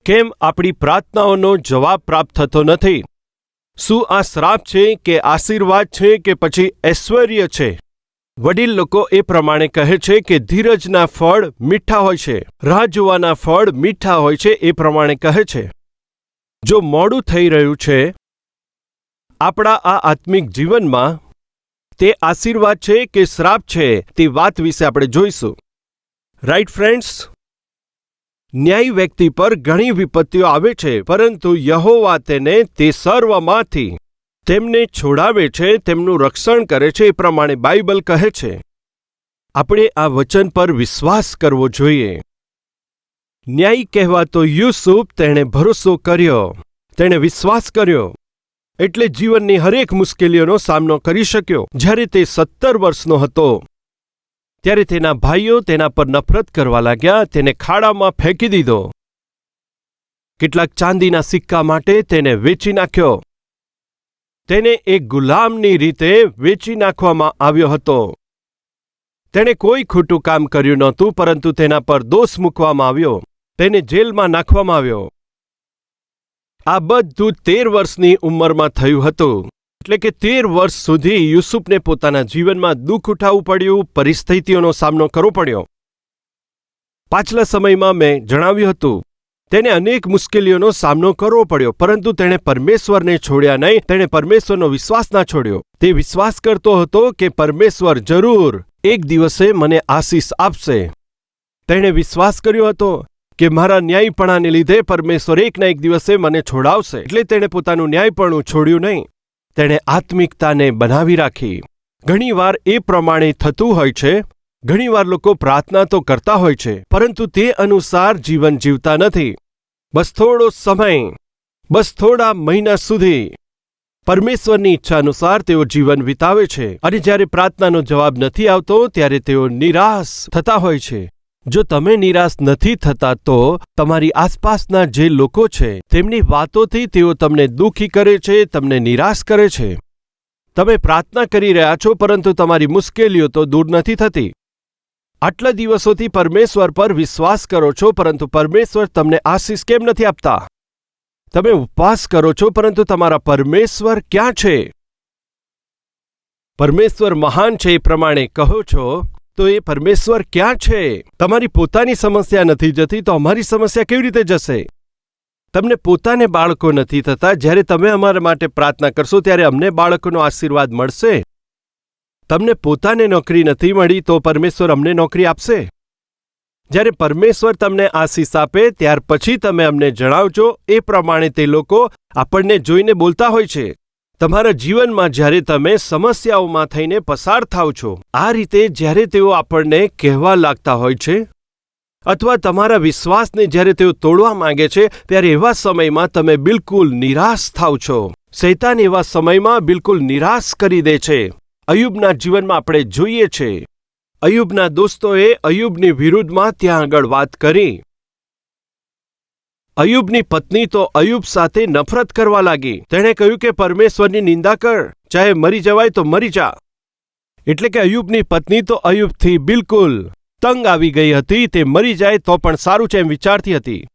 કેમ આપણી પ્રાર્થનાઓનો જવાબ પ્રાપ્ત થતો નથી? શું આ શ્રાપ છે કે આશીર્વાદ છે કે પછી ઐશ્વર્ય છે? વડીલ લોકો એ પ્રમાણે કહે છે કે ધીરજના ફળ મીઠા હોય છે, રાહ જોવાના ફળ મીઠા હોય છે, એ પ્રમાણે કહે છે. જો મોડું થઈ રહ્યું છે આપણા આ આત્મિક જીવનમાં, તે આશીર્વાદ છે કે શ્રાપ છે તે વાત વિશે આપણે જોઈશું. Right friends? ન્યાયી વ્યક્તિ પર ઘણી વિપત્તિઓ આવે છે, પરંતુ યહોવા તેને તે સર્વમાંથી તેમને છોડાવે છે, તેમનું રક્ષણ કરે છે, એ પ્રમાણે બાઇબલ કહે છે. આપણે આ વચન પર વિશ્વાસ કરવો જોઈએ. ન્યાયી કહેવાતો યુસુફ, તેણે ભરોસો કર્યો, તેણે વિશ્વાસ કર્યો, એટલે જીવનની હરેક મુશ્કેલીઓનો સામનો કરી શક્યો. જ્યારે તે 17 વર્ષનો હતો ત્યારે તેના ભાઈઓ તેના પર નફરત કરવા લાગ્યા, તેને ખાડામાં ફેંકી દીધો. કેટલાક ચાંદીના સિક્કા માટે તેને વેચી નાખ્યો. તેને એક ગુલામની રીતે વેચી નાખવામાં આવ્યો હતો. તેણે કોઈ ખોટું કામ કર્યું નહોતું, પરંતુ તેના પર દોષ મૂકવામાં આવ્યો, તેને જેલમાં નાખવામાં આવ્યો. આ બધું 13 વર્ષની ઉંમરમાં થયું હતું. એટલે કે 13 વર્ષ સુધી યુસુફને પોતાના જીવનમાં દુઃખ ઉઠાવવું પડ્યું, પરિસ્થિતિઓનો સામનો કરવો પડ્યો. પાછલા સમયમાં મેં જણાવ્યું હતું, તેને અનેક મુશ્કેલીઓનો સામનો કરવો પડ્યો, પરંતુ તેણે પરમેશ્વરને છોડ્યા નહીં, તેણે પરમેશ્વરનો વિશ્વાસ ના છોડ્યો. તે વિશ્વાસ કરતો હતો કે પરમેશ્વર જરૂર એક દિવસે મને આશીષ આપશે. તેણે વિશ્વાસ કર્યો હતો કે મારા ન્યાયપણાને લીધે પરમેશ્વર એક ના એક દિવસે મને છોડાવશે. એટલે તેણે પોતાનું ન્યાયપણું છોડ્યું નહીં, તેણે આત્મિકતાને બનાવી રાખી. ઘણીવાર એ પ્રમાણે થતું હોય છે. ઘણીવાર લોકો પ્રાર્થના તો કરતા હોય છે, પરંતુ તે અનુસાર જીવન જીવતા નથી. બસ થોડો સમય, બસ થોડા મહિના સુધી પરમેશ્વરની ઈચ્છા અનુસાર તેઓ જીવન વિતાવે છે, અને જ્યારે પ્રાર્થનાનો જવાબ નથી આવતો ત્યારે તેઓ નિરાશ થતા હોય છે. જો તમે નિરાશ નથી થતા તો તમારી આસપાસના જે લોકો છે તેમની વાતોથી તેઓ તમને દુઃખી કરે છે, તમને નિરાશ કરે છે. તમે પ્રાર્થના કરી રહ્યા છો, પરંતુ તમારી મુશ્કેલીઓ તો દૂર નથી થતી. આટલા દિવસોથી પરમેશ્વર પર વિશ્વાસ કરો છો, પરંતુ પરમેશ્વર તમને આશીષ કેમ નથી આપતા? તમે ઉપવાસ કરો છો, પરંતુ તમારા પરમેશ્વર ક્યાં છે? પરમેશ્વર મહાન છે એ પ્રમાણે કહો છો, તો એ પરમેશ્વર ક્યાં છે? તમારી પોતાની સમસ્યા નથી જતી, તો અમારી સમસ્યા કેવી રીતે જશે? તમને પોતાને બાળકો નથી થતા, જ્યારે તમે અમારા માટે પ્રાર્થના કરશો ત્યારે અમને બાળકોનો આશીર્વાદ મળશે. તમને પોતાને નોકરી નથી મળી, તો પરમેશ્વર અમને નોકરી આપશે. જ્યારે પરમેશ્વર તમને આશીષ આપે ત્યાર પછી તમે અમને જણાવજો. એ પ્રમાણે તે લોકો આપણને જોઈને બોલતા હોય છે. તમારા જીવનમાં જ્યારે તમે સમસ્યાઓમાં થઈને પસાર થાવ છો, આ રીતે જ્યારે તેઓ આપણને કહેવા લાગતા હોય છે, અથવા તમારા વિશ્વાસને જ્યારે તેઓ તોડવા માંગે છે, ત્યારે એવા સમયમાં તમે બિલકુલ નિરાશ થાવ છો. શૈતાન એવા સમયમાં બિલકુલ નિરાશ કરી દે છે. અય્યુબના જીવનમાં આપણે જોઈએ છે, અય્યુબના દોસ્તોએ અય્યુબની વિરુદ્ધમાં ત્યાં આગળ વાત કરી. અય્યુબની પત્ની તો અય્યુબ સાથે નફરત કરવા લાગી. તેણે કહ્યું કે પરમેશ્વરની નિંદા કર, ચાહે મરી જવાય તો મરી જા. એટલે કે અય્યુબની પત્ની તો અય્યુબથી બિલકુલ તંગ આવી ગઈ હતી. તે મરી જાય તો પણ સારું છે એમ વિચારતી હતી.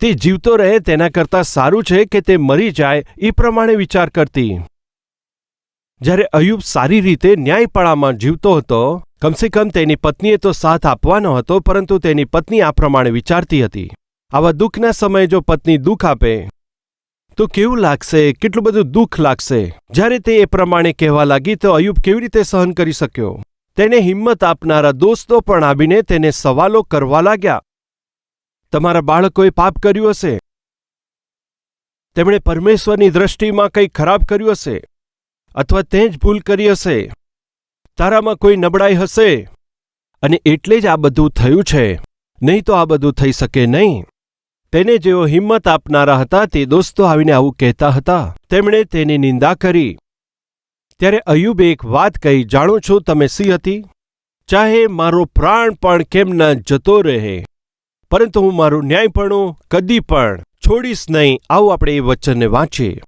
તે જીવતો રહે તેના કરતાં સારું છે કે તે મરી જાય, એ પ્રમાણે વિચાર કરતી. જ્યારે અય્યુબ સારી રીતે ન્યાયપણામાં જીવતો હતો, કમસે કમ તેની પત્નીએ તો સાથ આપવાનો હતો, પરંતુ તેની પત્ની આ પ્રમાણે વિચારતી હતી. આવા દુઃખના સમયે જો પત્ની દુઃખ આપે તો કેવું લાગશે? કેટલું બધું દુઃખ લાગશે. જ્યારે તે એ પ્રમાણે કહેવા લાગી તો અય્યુબ કેવી રીતે સહન કરી શક્યો? તેને હિંમત આપનારા દોસ્તો પણ આવીને તેને સવાલો કરવા લાગ્યા. તમારા બાળકોએ પાપ કર્યું હશે, તેમણે પરમેશ્વરની દ્રષ્ટિમાં કંઈ ખરાબ કર્યું હશે, અથવા તે જ ભૂલ કરી હશે, તારામાં કોઈ નબળાઈ હશે, અને એટલે જ આ બધું થયું છે, નહીં તો આ બધું થઈ શકે નહીં. તેને જેઓ હિંમત આપનારા હતા તે દોસ્તો આવીને આવું કહેતા હતા. તેમણે તેની નિંદા કરી. ત્યારે અય્યુબે એક વાત કહી, જાણો છો તમે શી હતી? ચાહે મારો પ્રાણ પણ કેમ ન જતો રહે, પરંતુ હું મારું ન્યાયપણું કદી પણ છોડીશ નહીં. આવું આપણે એ વચનને વાંચીએ.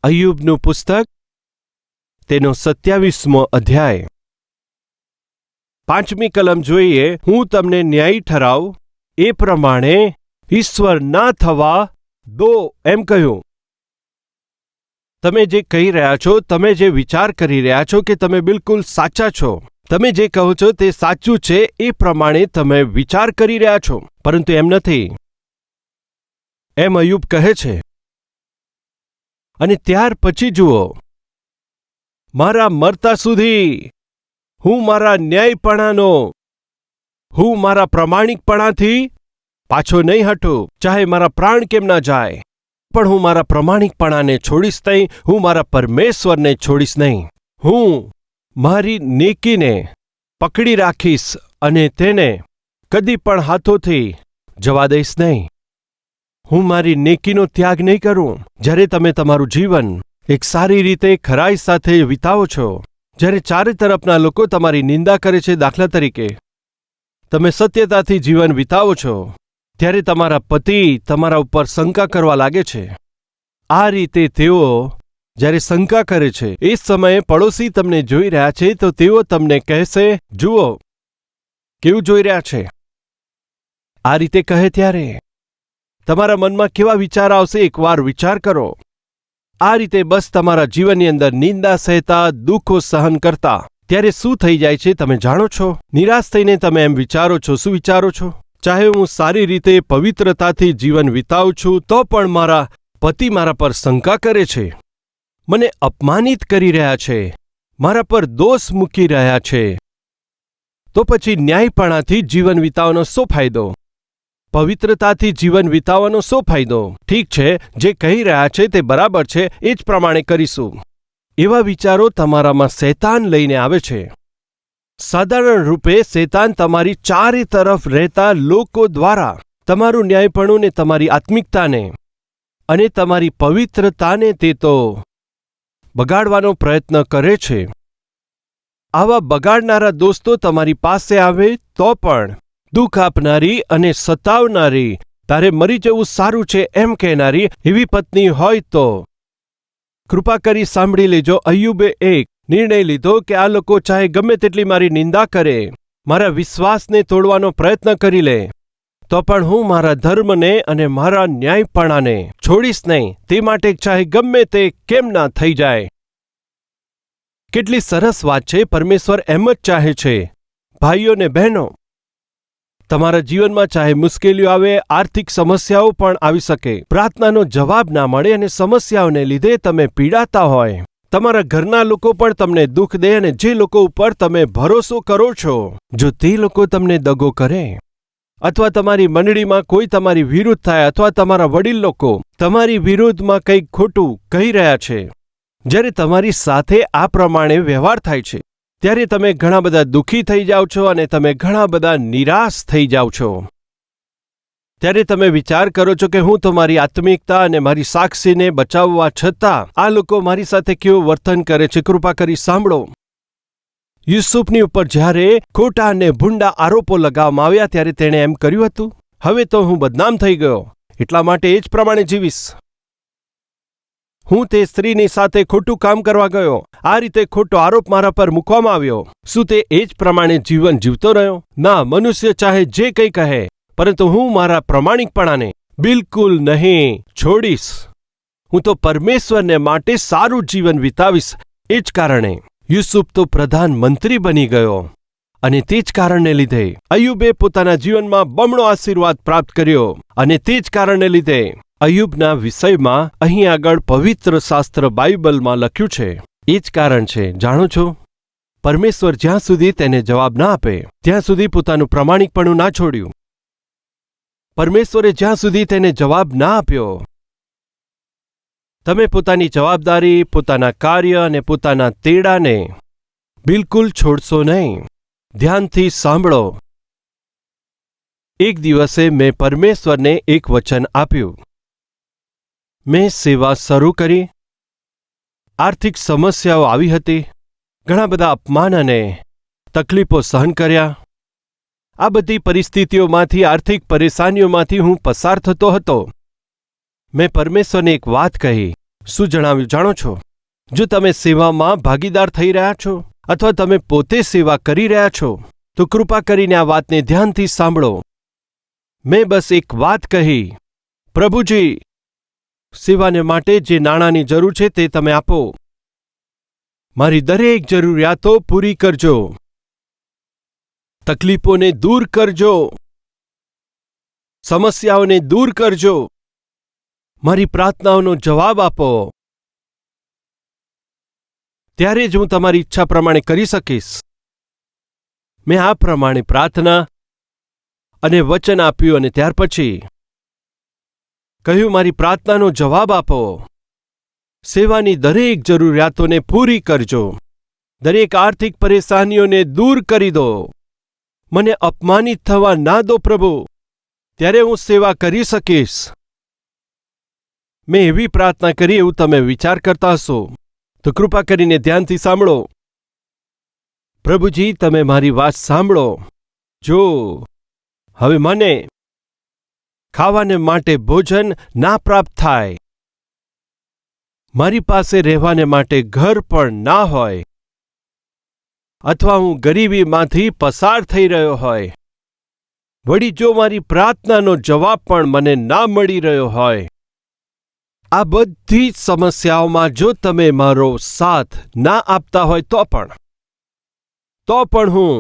અય્યુબનું પુસ્તક તેનો 27મો અધ્યાય. 5મી કલમ જોઈએ. હું તમને ન્યાયી ઠરાવ એ પ્રમાણે ઈશ્વર ના થવા દો એમ કહ્યું. તમે જે કહી રહ્યા છો, તમે જે વિચાર કરી રહ્યા છો કે તમે બિલકુલ સાચા છો, તમે જે કહો છો તે સાચું છે, એ પ્રમાણે તમે વિચાર કરી રહ્યા છો, પરંતુ એમ નથી એમ અય્યુબ કહે છે. અને ત્યાર પછી જુઓ, મારા મરતા સુધી હું મારા ન્યાયપણાનો, હું મારા પ્રમાણિકપણાથી પાછો નહીં હટું, ચાહે મારા પ્રાણ કેમ ના જાય, પણ હું મારા પ્રમાણિકપણાને છોડીશ નહીં, હું મારા પરમેશ્વરને છોડીશ નહીં. હું મારી નેકીને પકડી રાખીશ અને તેને કદી પણ હાથોથી જવા દઈશ નહીં. હું મારી નેકીનો ત્યાગ નહીં કરું. જ્યારે તમે તમારું જીવન એક સારી રીતે ખરાઈ સાથે વિતાવો છો, જ્યારે ચારે તરફના લોકો તમારી નિંદા કરે છે, દાખલા તરીકે તમે સત્યતાથી જીવન વિતાવો છો, ત્યારે તમારા પતિ તમારા ઉપર શંકા કરવા લાગે છે. આ રીતે તેઓ જ્યારે શંકા કરે છે, એ સમયે પડોશી તમને જોઈ રહ્યા છે, તો તેઓ તમને કહેશે, જુઓ કેવું જોઈ રહ્યા છે. આ રીતે કહે ત્યારે તમારા મનમાં કેવા વિચાર આવશે, એકવાર વિચાર કરો. આ રીતે બસ તમારા જીવનની અંદર નિંદા સહેતા, દુઃખો સહન કરતા, ત્યારે શું થઈ જાય છે તમે જાણો છો? નિરાશ થઈને તમે એમ વિચારો છો. શું વિચારો છો? ચાહે હું સારી રીતે પવિત્રતાથી જીવન વિતાવું છું, તો પણ મારા પતિ મારા પર શંકા કરે છે, મને અપમાનિત કરી રહ્યા છે, મારા પર દોષ મૂકી રહ્યા છે. તો પછી ન્યાયપણાથી જીવન વિતાવવાનો શું ફાયદો? પવિત્રતાથી જીવન વિતાવવાનો શું ફાયદો? ઠીક છે, જે કહી રહ્યા છે તે બરાબર છે, એ જ પ્રમાણે કરીશું. એવા વિચારો તમારામાં શૈતાન લઈને આવે છે. સાધારણ રૂપે શૈતાન તમારી ચારે તરફ રહેતા લોકો દ્વારા તમારું ન્યાયપણું ને તમારી આત્મિકતાને અને તમારી પવિત્રતાને તે તો બગાડવાનો પ્રયત્ન કરે છે. આવા બગાડનારા દોસ્તો તમારી પાસે આવે તો પણ દુઃખ આપનારી અને સતાવનારી, તારે મરી જવું સારું છે એમ કહેનારી એવી પત્ની હોય તો કૃપા કરી સાંભળી લેજો. અય્યુબે એક નિર્ણય લીધો કે આ લોકો ચાહે ગમે તેટલી મારી નિંદા કરે, મારા વિશ્વાસને તોડવાનો પ્રયત્ન કરી લે, તો પણ હું મારા ધર્મને અને મારા ન્યાયપણાને છોડીશ નહીં. તે માટે ચાહે ગમે તે કેમ ના થઈ જાય. કેટલી સરસ વાત છે! પરમેશ્વર એમ જ ચાહે છે. ભાઈઓ ને બહેનો, તમારા જીવનમાં ચાહે મુશ્કેલીઓ આવે, આર્થિક સમસ્યાઓ પણ આવી શકે, પ્રાર્થનાનો જવાબ ના મળે અને સમસ્યાઓને લીધે તમે પીડાતા હોય, તમારા ઘરના લોકો પણ તમને દુઃખ દે અને જે લોકો ઉપર તમે ભરોસો કરો છો, જો તે લોકો તમને દગો કરે, અથવા તમારી મંડળીમાં કોઈ તમારી વિરુદ્ધ થાય, અથવા તમારા વડીલ લોકો તમારી વિરુદ્ધમાં કંઈક ખોટું કહી રહ્યા છે, જ્યારે તમારી સાથે આ પ્રમાણે વ્યવહાર થાય છે, ત્યારે તમે ઘણા બધા દુઃખી થઈ જાઓ છો અને તમે ઘણા બધા નિરાશ થઈ જાઓ છો. ત્યારે તમે વિચાર કરો છો કે હું તો મારી આત્મિકતા અને મારી સાક્ષીને બચાવવા છતાં આ લોકો મારી સાથે કેવું વર્તન કરે છે. કૃપા કરી સાંભળો. યુસુફની ઉપર જ્યારે ખોટા અને ભૂંડા આરોપો લગાવવામાં આવ્યા, ત્યારે તેણે એમ કર્યું હતું, હવે તો હું બદનામ થઈ ગયો, એટલા માટે એ જ પ્રમાણે જીવીશ. હું તે સ્ત્રીની સાથે ખોટું કામ કરવા ગયો, આ રીતે ખોટો આરોપ મારા પર મૂકવામાં આવ્યો. શું તે એ જ પ્રમાણે જીવન જીવતો રહ્યો? ના, મનુષ્ય ચાહે જે કંઈ કહે, પરંતુ હું મારા પ્રમાણિકપણાને બિલકુલ નહીં છોડીશ. હું તો પરમેશ્વરને માટે સારું જીવન વિતાવીશ. એ જ કારણે યુસુફ તો પ્રધાનમંત્રી બની ગયો અને તે જ કારણને લીધે અય્યુબે પોતાના જીવનમાં બમણો આશીર્વાદ પ્રાપ્ત કર્યો. અને તે જ કારણને લીધે અય્યુબના વિષયમાં અહીં આગળ પવિત્ર શાસ્ત્ર બાઇબલમાં લખ્યું છે. એ જ કારણ છે, જાણો છો, પરમેશ્વર જ્યાં સુધી તેને જવાબ ના આપે ત્યાં સુધી પોતાનું પ્રમાણિકપણું ના છોડ્યું. પરમેશ્વરે જ્યાં સુધી તેને જવાબ ના આપ્યો, તમે પોતાની જવાબદારી, પોતાના કાર્ય અને પોતાના તેડાને બિલકુલ છોડશો નહીં. ધ્યાનથી સાંભળો. એક દિવસે મેં પરમેશ્વરને એક વચન આપ્યું. મેં સેવા શરૂ કરી. આર્થિક સમસ્યાઓ આવી હતી, ઘણા બધા અપમાન અને તકલીફો સહન કર્યા. આ બધી પરિસ્થિતિઓમાંથી, આર્થિક પરેશાનીઓમાંથી હું પસાર થતો હતો. મેં પરમેશ્વરને એક વાત કહી. શું જણાવ્યું જાણો છો? જો તમે સેવામાં ભાગીદાર થઈ રહ્યા છો અથવા તમે પોતે સેવા કરી રહ્યા છો, તો કૃપા કરીને આ વાતને ધ્યાનથી સાંભળો. મેં બસ એક વાત કહી, પ્રભુજી, સેવાને માટે જે નાણાંની જરૂર છે તે તમે આપો. મારી દરેક જરૂરિયાતો પૂરી કરજો. તકલીફોને દૂર કરજો. સમસ્યાઓને દૂર કરજો. મારી પ્રાર્થનાઓનો જવાબ આપો. ત્યારે જ હું તમારી ઈચ્છા પ્રમાણે કરી શકીશ. મેં આ પ્રમાણે પ્રાર્થના અને વચન આપ્યું અને ત્યાર પછી કહ્યું, મારી પ્રાર્થનાનો જવાબ આપો. સેવાની દરેક જરૂરિયાતોને પૂરી કરજો. દરેક આર્થિક પરેશાનીઓને દૂર કરી દો. મને અપમાનિત થવા ના દો પ્રભુ. ત્યારે હું સેવા કરી શકીશ. મેં એવી પ્રાર્થના કરી એવું તમે વિચાર કરતા હશો તો કૃપા કરીને ધ્યાનથી સાંભળો. પ્રભુજી, તમે મારી વાત સાંભળો. જો હવે મને ખાવાને માટે ભોજન ના પ્રાપ્ત થાય, મારી પાસે રહેવાને માટે ઘર પણ ના હોય, અથવા હું ગરીબીમાંથી પસાર થઈ રહ્યો હોય, વળી જો મારી પ્રાર્થનાનો જવાબ પણ મને ના મળી રહ્યો હોય, આ બધી જ સમસ્યાઓમાં જો તમે મારો સાથ ના આપતા હોય તો પણ હું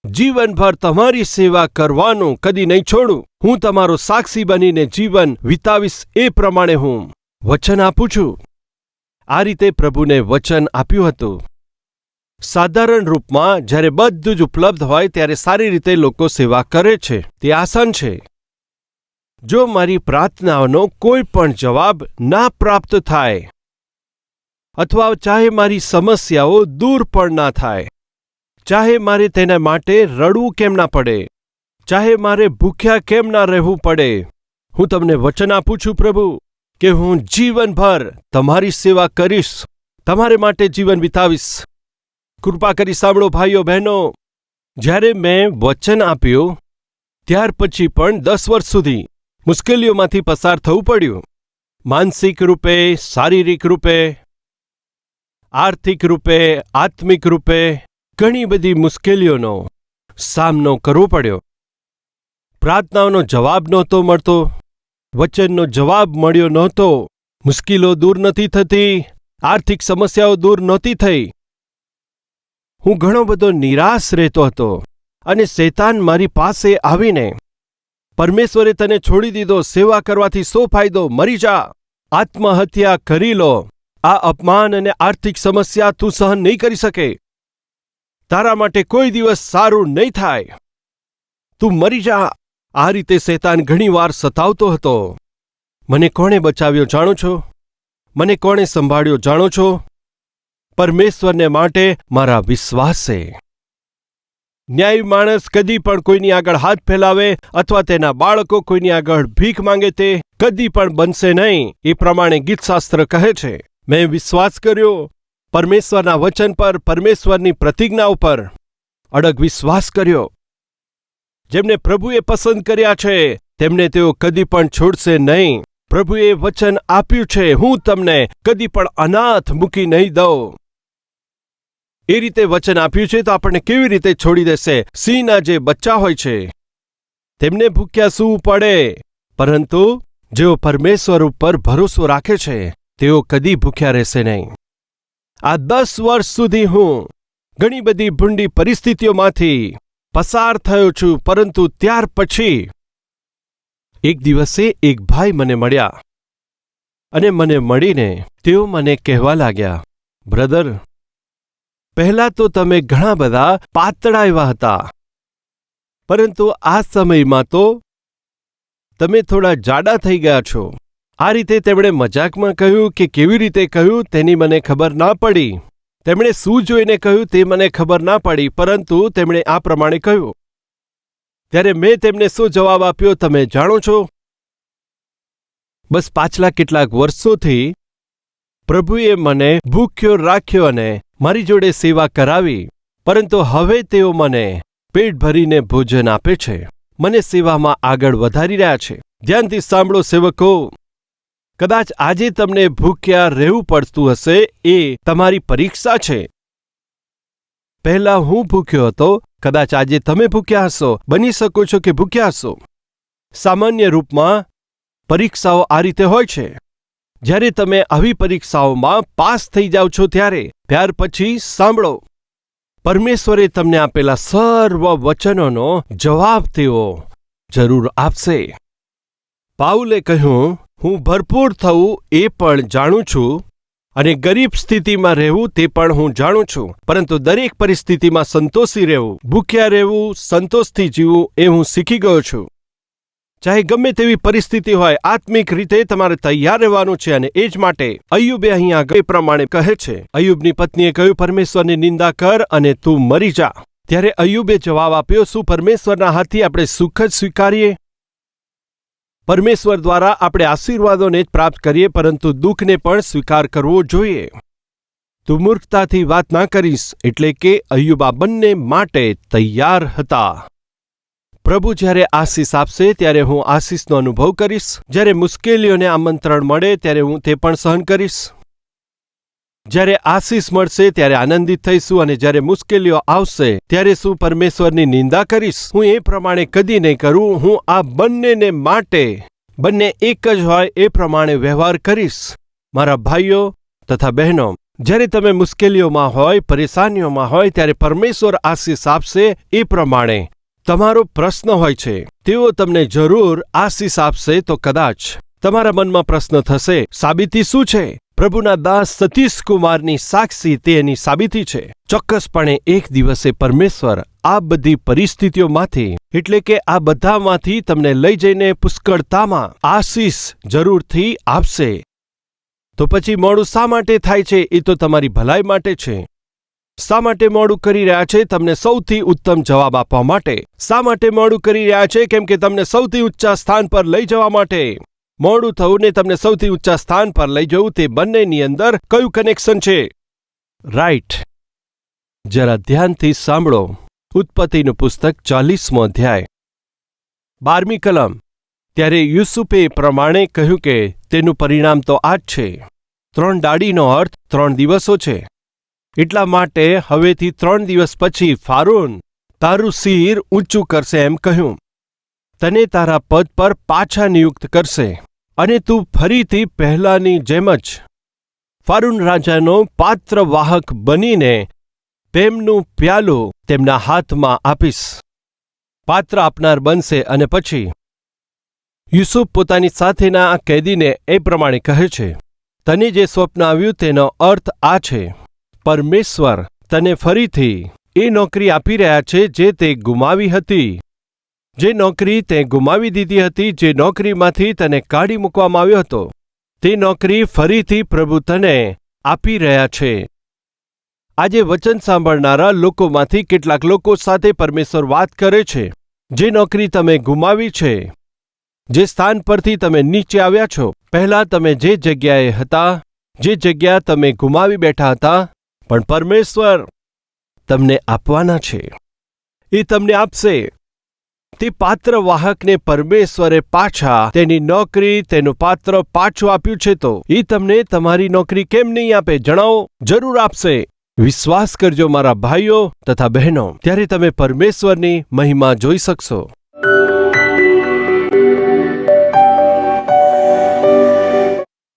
જીવનભર તમારી સેવા કરવાનું કદી નહીં છોડું. હું તમારો સાક્ષી બનીને જીવન વિતાવીશ. એ પ્રમાણે હું વચન આપું છું. આ રીતે પ્રભુને વચન આપ્યું હતું. સાધારણ રૂપમાં જ્યારે બધું જ ઉપલબ્ધ હોય ત્યારે સારી રીતે લોકો સેવા કરે છે. તે આસાન છે. જો મારી પ્રાર્થનાઓનો કોઈ પણ જવાબ ના પ્રાપ્ત થાય, અથવા ચાહે મારી સમસ્યાઓ દૂર પણ ના થાય, ચાહે મારે તેના માટે રડવું કેમ ના પડે, ચાહે મારે ભૂખ્યા કેમ ના રહેવું પડે, હું તમને વચન આપું છું પ્રભુ કે હું જીવનભર તમારી સેવા કરીશ, તમારે માટે જીવન વિતાવીશ. કૃપા કરી સાંભળો ભાઈઓ બહેનો, જ્યારે મેં વચન આપ્યું ત્યાર પછી પણ 10 વર્ષ સુધી મુશ્કેલીઓમાંથી પસાર થવું પડ્યું. માનસિક રૂપે, શારીરિક રૂપે, આર્થિક રૂપે, આત્મિક રૂપે ઘણી બધી મુશ્કેલીઓનો સામનો કરવો પડ્યો. પ્રાર્થનાઓનો જવાબ નહોતો મળતો, વચનનો જવાબ મળ્યો નહોતો, મુશ્કેલીઓ દૂર નથી થતી, આર્થિક સમસ્યાઓ દૂર નહોતી થઈ. હું ઘણો બધો નિરાશ રહેતો હતો અને શૈતાન મારી પાસે આવીને, પરમેશ્વરે તને છોડી દીધો, સેવા કરવાથી શો ફાયદો, મરી જા, આત્મહત્યા કરી લો, આ અપમાન અને આર્થિક સમસ્યા તું સહન નહીં કરી શકે, તારા માટે કોઈ દિવસ સારું નહીં થાય, તું મરી જા. આ રીતે શૈતાન ઘણીવાર સતાવતો હતો. મને કોણે બચાવ્યો જાણો છો? મને કોણે સંભાળ્યો જાણો છો? પરમેશ્વરને માટે મારા વિશ્વાસે. ન્યાયી માણસ કદી પણ કોઈની આગળ હાથ ફેલાવે અથવા તેના બાળકો કોઈની આગળ ભીખ માંગે તે કદી પણ બનશે નહીં. એ પ્રમાણે ગીતશાસ્ત્ર કહે છે. મેં વિશ્વાસ કર્યો પરમેશ્વરના વચન પર, પરમેશ્વરની પ્રતિજ્ઞાઓ પર અડગ વિશ્વાસ કર્યો. જેમને પ્રભુએ પસંદ કર્યા છે તેમને તેઓ કદી પણ છોડશે નહીં. પ્રભુએ વચન આપ્યું છે, હું તમને કદી પણ અનાથ મૂકી નહીં દઉં. એ રીતે વચન આપ્યું છે તો આપણને કેવી રીતે છોડી દેશે? સિંહના જે બચ્ચા હોય છે તેમને ભૂખ્યા સૂવું પડે, પરંતુ જેઓ પરમેશ્વર ઉપર ભરોસો રાખે છે તેઓ કદી ભૂખ્યા રહેશે નહીં. આ 10 વર્ષ સુધી હું ઘણી બધી ભૂંડી પરિસ્થિતિઓમાંથી પસાર થયો છું, પરંતુ ત્યાર પછી એક દિવસે એક ભાઈ મને મળ્યા અને મને મળીને તેઓ મને કહેવા લાગ્યા, બ્રધર, પહેલાં તો તમે ઘણા બધા પાતળા એવા હતા, પરંતુ આ સમયમાં તો તમે થોડા જાડા થઈ ગયા છો. આ રીતે તેમણે મજાકમાં કહ્યું કે કેવી રીતે કહ્યું તેની મને ખબર ના પડી. તેમણે શું જોઈને કહ્યું તે મને ખબર ના પડી, પરંતુ તેમણે આ પ્રમાણે કહ્યું. ત્યારે મેં તેમને શું જવાબ આપ્યો તમે જાણો છો? બસ પાછલા કેટલાક વર્ષોથી પ્રભુએ મને ભૂખ્યો રાખ્યો અને મારી જોડે સેવા કરાવી, પરંતુ હવે તેઓ મને પેટ ભરીને ભોજન આપે છે, મને સેવામાં આગળ વધારી રહ્યા છે. ધ્યાનથી સાંભળો સેવકો, કદાચ આજે તમને ભૂખ્યા રહેવું પડતું હશે, એ તમારી પરીક્ષા છે. પહેલાં હું ભૂખ્યો હતો, કદાચ આજે તમે ભૂખ્યા હશો, બની શકો છો કે ભૂખ્યા હશો. સામાન્ય રૂપમાં પરીક્ષાઓ આ રીતે હોય છે. જ્યારે તમે આવી પરીક્ષાઓમાં પાસ થઈ જાઓ છો ત્યારે ત્યાર પછી સાંભળો, પરમેશ્વરે તમને આપેલા સર્વ વચનોનો જવાબ તેઓ જરૂર આપશે. પાઉલે કહ્યું, હું ભરપૂર થવું એ પણ જાણું છું અને ગરીબ સ્થિતિમાં રહેવું તે પણ હું જાણું છું, પરંતુ દરેક પરિસ્થિતિમાં સંતોષી રહેવું, ભૂખ્યા રહેવું, સંતોષથી જીવવું એ હું શીખી ગયો છું. ચાહે ગમે તેવી પરિસ્થિતિ હોય, આત્મિક રીતે તમારે તૈયાર રહેવાનું છે. અને એ જ માટે અય્યુબે અહીં આગળ પ્રમાણે કહે છે. અય્યુબની પત્નીએ કહ્યું, પરમેશ્વરની નિંદા કર અને તું મરી જા. ત્યારે અય્યુબે જવાબ આપ્યો, શું પરમેશ્વરના હાથથી આપણે સુખ જ સ્વીકારીએ? પરમેશ્વર દ્વારા આપણે આશીર્વાદોને જ પ્રાપ્ત કરીએ, પરંતુ દુઃખને પણ સ્વીકાર કરવો જોઈએ. તું મૂર્ખતાથી વાત ના કરીશ. એટલે કે અય્યુબ આ બંને માટે તૈયાર હતા. પ્રભુ જ્યારે આશીષ આપશે ત્યારે હું આશીષનો અનુભવ કરીશ. જ્યારે મુશ્કેલીઓને આમંત્રણ મળે ત્યારે હું તે પણ સહન કરીશ. જ્યારે આશીષ મળશે ત્યારે આનંદિત થઈશું, અને જ્યારે મુશ્કેલીઓ આવશે ત્યારે શું પરમેશ્વરની નિંદા કરીશ? હું એ પ્રમાણે કદી નહીં કરું. હું આ બંનેને માટે, બંને એક જ હોય એ પ્રમાણે વ્યવહાર કરીશ. મારા ભાઈઓ તથા બહેનો, જ્યારે તમે મુશ્કેલીઓમાં હોય, પરેશાનીઓમાં હોય ત્યારે પરમેશ્વર આશીષ આપશે એ પ્રમાણે તમારો પ્રશ્ન હોય છે. તેઓ તમને જરૂર આશીષ આપશે. તો કદાચ તમારા મનમાં પ્રશ્ન થશે, સાબિતી શું છે? પ્રભુના દાસ સતીશ કુમારની સાક્ષી તે એની સાબિતી છે. ચોક્કસપણે એક દિવસે પરમેશ્વર આ બધી પરિસ્થિતિઓમાંથી, એટલે કે આ બધામાંથી તમને લઈ જઈને પુષ્કળતામાં આશીષ જરૂરથી આપશે. તો પછી મોડું શા માટે થાય છે? એ તો તમારી ભલાઈ માટે છે. શા માટે મોડું કરી રહ્યા છે? તમને સૌથી ઉત્તમ જવાબ આપવા માટે. શા માટે મોડું કરી રહ્યા છે? કેમ કે તમને સૌથી ઊંચા સ્થાન પર લઈ જવા માટે. મોડું થવું ને તમને સૌથી ઊંચા સ્થાન પર લઈ જવું, તે બંનેની અંદર કયું કનેક્શન છે? રાઈટ. જરા ધ્યાનથી સાંભળો. ઉત્પત્તિનું પુસ્તક 40મો અધ્યાય 12મી કલમ. ત્યારે યુસુફે પ્રમાણે કહ્યું કે તેનું પરિણામ તો આ જ છે. 3 દાડીનો અર્થ 3 દિવસો છે. એટલા માટે હવેથી 3 દિવસ પછી ફારૂન તારું શિર ઊંચું કરશે એમ કહ્યું. તને તારા પદ પર પાછા નિયુક્ત કરશે અને તું ફરીથી પહેલાની જેમ જ ફારૂન રાજાનો પાત્રવાહક બનીને પ્રેમનું પ્યાલું તેમના હાથમાં આપીશ. પાત્ર આપનાર બનશે. અને પછી યુસુફ પોતાની સાથેના આ કેદીને એ પ્રમાણે કહે છે, તને જે સ્વપ્ન આવ્યું તેનો અર્થ આ છે. પરમેશ્વર તને ફરીથી એ નોકરી આપી રહ્યા છે જે તે ગુમાવી હતી, જે નોકરી તે ગુમાવી દીધી હતી, જે નોકરીમાંથી તને કાઢી મૂકવામાં આવ્યો હતો. તે નોકરી ફરીથી પ્રભુ તને આપી રહ્યા છે. આજે વચન સાંભળનારા લોકોમાંથી કેટલાક લોકો સાથે પરમેશ્વર વાત કરે છે. જે નોકરી તમે ગુમાવી છે, જે સ્થાન પરથી તમે નીચે આવ્યા છો, પહેલાં તમે જે જગ્યાએ હતા, જે જગ્યા તમે ગુમાવી બેઠા હતા, પણ પરમેશ્વર તમને આપવાના છે. એ તમને આપશે. તે પાત્રવાહકને પરમેશ્વરે પાછા તેની નોકરી, તેનું પાત્ર પાછું આપ્યું છે. તો એ તમને તમારી નોકરી કેમ નહીં આપે? જણાવો. જરૂર આપશે. વિશ્વાસ કરજો મારા ભાઈઓ તથા બહેનો, ત્યારે તમે પરમેશ્વરની મહિમા જોઈ શકશો.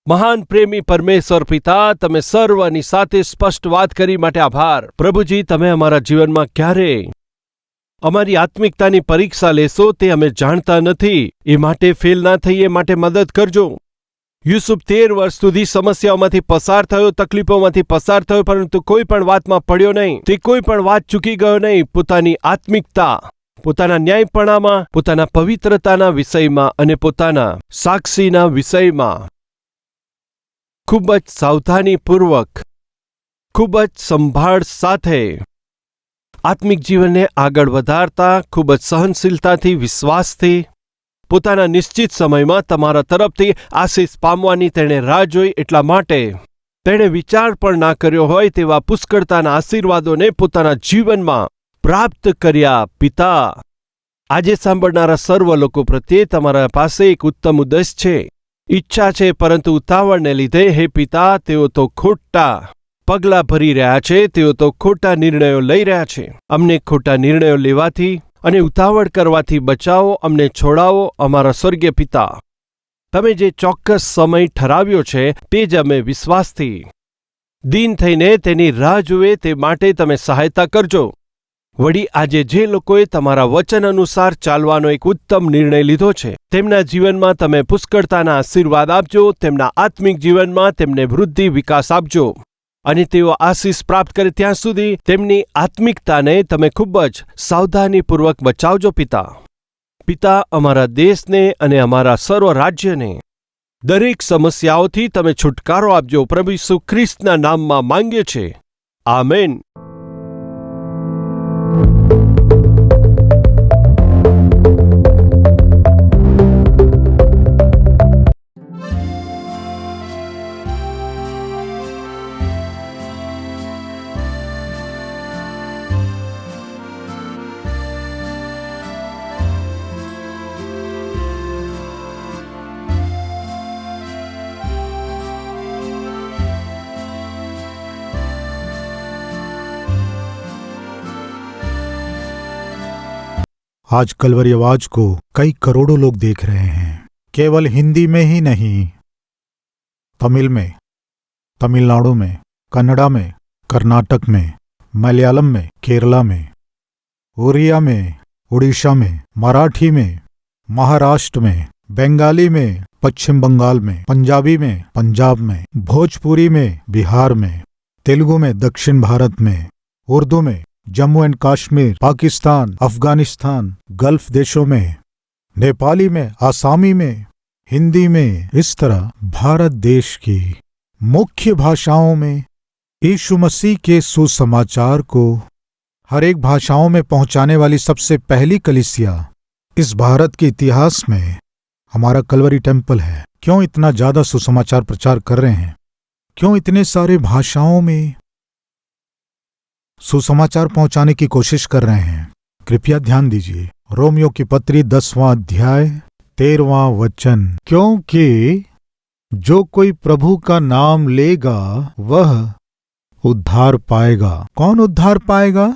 મહાન પ્રેમી પરમેશ્વર પિતા, તમે સર્વની સાથે સ્પષ્ટ વાત કરી માટે આભાર. પ્રભુજી, તમે અમારા જીવનમાં ક્યારે અમારી આત્મિકતાની પરીક્ષા લેશો તે અમે જાણતા નથી. એ માટે ફેલ ના થઈએ માટે મદદ કરજો. યુસુફ 13 વર્ષ સુધી સમસ્યાઓમાંથી પસાર થયો, તકલીફોમાંથી પસાર થયો, પરંતુ કોઈ પણ વાતમાં પડ્યો નહીં. તે કોઈ પણ વાત ચૂકી ગયો નહીં. પોતાની આત્મિકતા, પોતાના ન્યાયપણામાં, પોતાના પવિત્રતાના વિષયમાં અને પોતાના સાક્ષીના વિષયમાં ખૂબ જ સાવધાનીપૂર્વક, ખૂબ જ સંભાળ સાથે આત્મિક જીવનને આગળ વધારતા, ખૂબ જ સહનશીલતાથી, વિશ્વાસથી, પોતાના નિશ્ચિત સમયમાં તમારા તરફથી આશીષ પામવાની તેણે રાહ જોઈ. એટલા માટે તેણે વિચાર પણ ના કર્યો હોય તેવા પુષ્કળતાના આશીર્વાદોને પોતાના જીવનમાં પ્રાપ્ત કર્યા. પિતા, આજે સાંભળનારા સર્વ લોકો પ્રત્યે તમારા પાસે એક ઉત્તમ ઉદ્દેશ છે, ઈચ્છા છે, પરંતુ ઉતાવળને લીધે હે પિતા તેઓ તો ખોટા પગલાં ભરી રહ્યા છે. તેઓ તો ખોટા નિર્ણયો લઈ રહ્યા છે. અમને ખોટા નિર્ણયો લેવાથી અને ઉતાવળ કરવાથી બચાવો, અમને છોડાવો, અમારા સ્વર્ગીય પિતા. તમે જે ચોક્કસ સમય ઠરાવ્યો છે તે જ અમે વિશ્વાસથી દીન થઈને તેની રાહ જુએ તે માટે તમે સહાયતા કરજો. વળી આજે જે લોકોએ તમારા વચન અનુસાર ચાલવાનો એક ઉત્તમ નિર્ણય લીધો છે તેમના જીવનમાં તમે પુષ્કળતાના આશીર્વાદ આપજો, તેમના આત્મિક જીવનમાં તેમને વૃદ્ધિ વિકાસ આપજો અને તેઓ આશીષ પ્રાપ્ત કરે ત્યાં સુધી તેમની આત્મિકતાને તમે ખૂબ જ સાવધાનીપૂર્વક બચાવજો પિતા. પિતા, અમારા દેશને અને અમારા સર્વ રાજ્યને દરેક સમસ્યાઓથી તમે છુટકારો આપજો. પ્રભુ ઈસુ ખ્રિસ્તના નામમાં માંગીએ છે. આમેન. आज कलवरी आवाज को कई करोड़ों लोग देख रहे हैं, केवल हिंदी में ही नहीं, तमिल में, तमिलनाडु में, कन्नड़ा में, कर्नाटक में, मलयालम में, केरला में, ओरिया में, उड़ीसा में, मराठी में, महाराष्ट्र में, बंगाली में, पश्चिम बंगाल में, पंजाबी में, पंजाब में, भोजपुरी में, बिहार में, तेलुगु में, दक्षिण भारत में, उर्दू में, जम्मू एंड कश्मीर, पाकिस्तान, अफगानिस्तान, गल्फ देशों में, नेपाली में, आसामी में, हिंदी में, इस तरह भारत देश की मुख्य भाषाओं में यीशु मसीह के सुसमाचार को हर एक भाषाओं में पहुंचाने वाली सबसे पहली कलीसिया इस भारत के इतिहास में हमारा कलवरी टेम्पल है। क्यों इतना ज्यादा सुसमाचार प्रचार कर रहे हैं? क्यों इतने सारे भाषाओं में सुसमाचार पहुंचाने की कोशिश कर रहे हैं? कृपया ध्यान दीजिए, रोमियो की पत्री 10वां अध्याय 13वां वचन, क्योंकि जो कोई प्रभु का नाम लेगा वह उद्धार पाएगा। कौन उद्धार पाएगा?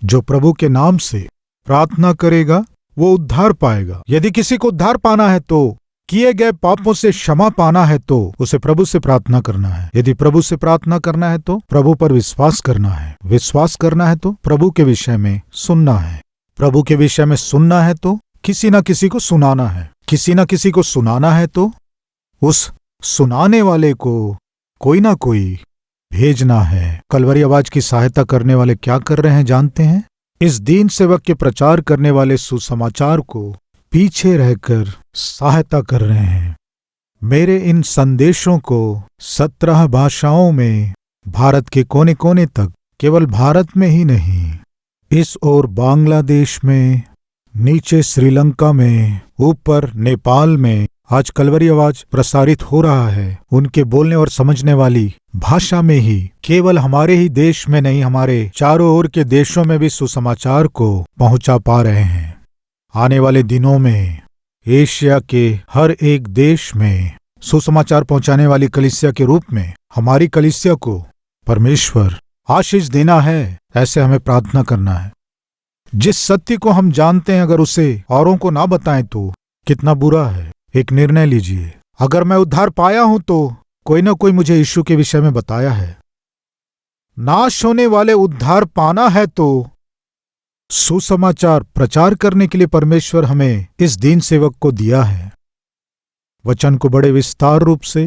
जो प्रभु के नाम से प्रार्थना करेगा वो उद्धार पाएगा। यदि किसी को उद्धार पाना है तो किए गए पापों से क्षमा पाना है तो उसे प्रभु से प्रार्थना करना है। यदि प्रभु से प्रार्थना करना है तो प्रभु पर विश्वास करना है। विश्वास करना है तो प्रभु के विषय में सुनना है। प्रभु के विषय में सुनना है तो किसी न किसी को सुनाना है। किसी न किसी को सुनाना है तो उस सुनाने वाले को कोई ना कोई भेजना है। कलवरी आवाज की सहायता करने वाले क्या कर रहे हैं जानते हैं? इस दीन सेवक के प्रचार करने वाले सुसमाचार को पीछे रहकर सहायता कर रहे हैं। मेरे इन संदेशों को 17 भाषाओं में भारत के कोने कोने तक, केवल भारत में ही नहीं, इस ओर बांग्लादेश में, नीचे श्रीलंका में, ऊपर नेपाल में आज कलवरी आवाज प्रसारित हो रहा है। उनके बोलने और समझने वाली भाषा में ही, केवल हमारे ही देश में नहीं, हमारे चारों ओर के देशों में भी सुसमाचार को पहुंचा पा रहे हैं। आने वाले दिनों में एशिया के हर एक देश में सुसमाचार पहुंचाने वाली कलीसिया के रूप में हमारी कलीसिया को परमेश्वर आशीष देना है, ऐसे हमें प्रार्थना करना है। जिस सत्य को हम जानते हैं अगर उसे औरों को ना बताएं तो कितना बुरा है। एक निर्णय लीजिए, अगर मैं उद्धार पाया हूं तो कोई ना कोई मुझे यीशु के विषय में बताया है। नाश होने वाले उद्धार पाना है तो सुसमाचार प्रचार करने के लिए परमेश्वर हमें इस दीन सेवक को दिया है। वचन को बड़े विस्तार रूप से,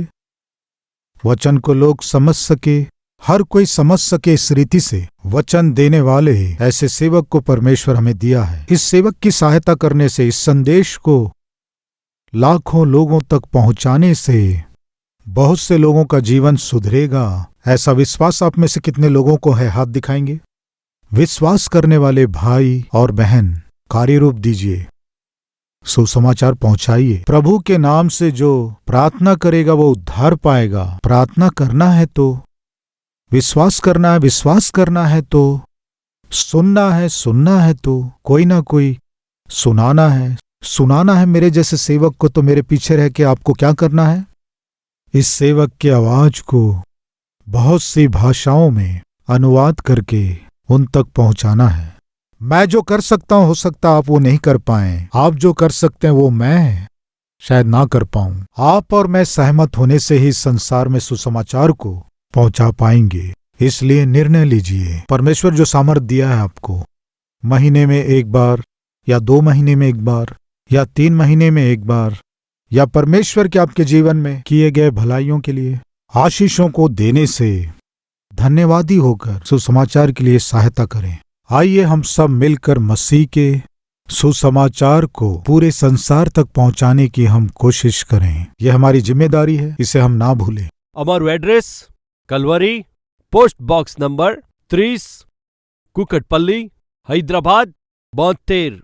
वचन को लोग समझ सके, हर कोई समझ सके इस रीति से वचन देने वाले ऐसे सेवक को परमेश्वर हमें दिया है। इस सेवक की सहायता करने से, इस संदेश को लाखों लोगों तक पहुंचाने से बहुत से लोगों का जीवन सुधरेगा। ऐसा विश्वास आप में से कितने लोगों को है? हाथ दिखाएंगे। विश्वास करने वाले भाई और बहन कार्य रूप दीजिए, सुसमाचार पहुंचाइए। प्रभु के नाम से जो प्रार्थना करेगा वो उद्धार पाएगा। प्रार्थना करना है तो विश्वास करना है, विश्वास करना है तो सुनना है, सुनना है तो कोई ना कोई सुनाना है, सुनाना है। मेरे जैसे सेवक को तो मेरे पीछे रह के आपको क्या करना है? इस सेवक की आवाज को बहुत सी भाषाओं में अनुवाद करके उन तक पहुंचाना है। मैं जो कर सकता हूं हो सकता आप वो नहीं कर पाए, आप जो कर सकते हैं वो मैं शायद ना कर पाऊं। आप और मैं सहमत होने से ही संसार में सुसमाचार को पहुंचा पाएंगे। इसलिए निर्णय लीजिए। परमेश्वर जो सामर्थ्य दिया है आपको, महीने में एक बार या 2 महीने में एक बार या 3 महीने में एक बार, या परमेश्वर के आपके जीवन में किए गए भलाइयों के लिए आशीषों को देने से धन्यवादी होकर सुसमाचार के लिए सहायता करें। आइए हम सब मिलकर मसीह के सुसमाचार को पूरे संसार तक पहुंचाने की हम कोशिश करें। यह हमारी जिम्मेदारी है, इसे हम ना भूलें। અમારું address Calvary, post box number 30, Kukatpally, Hyderabad 72,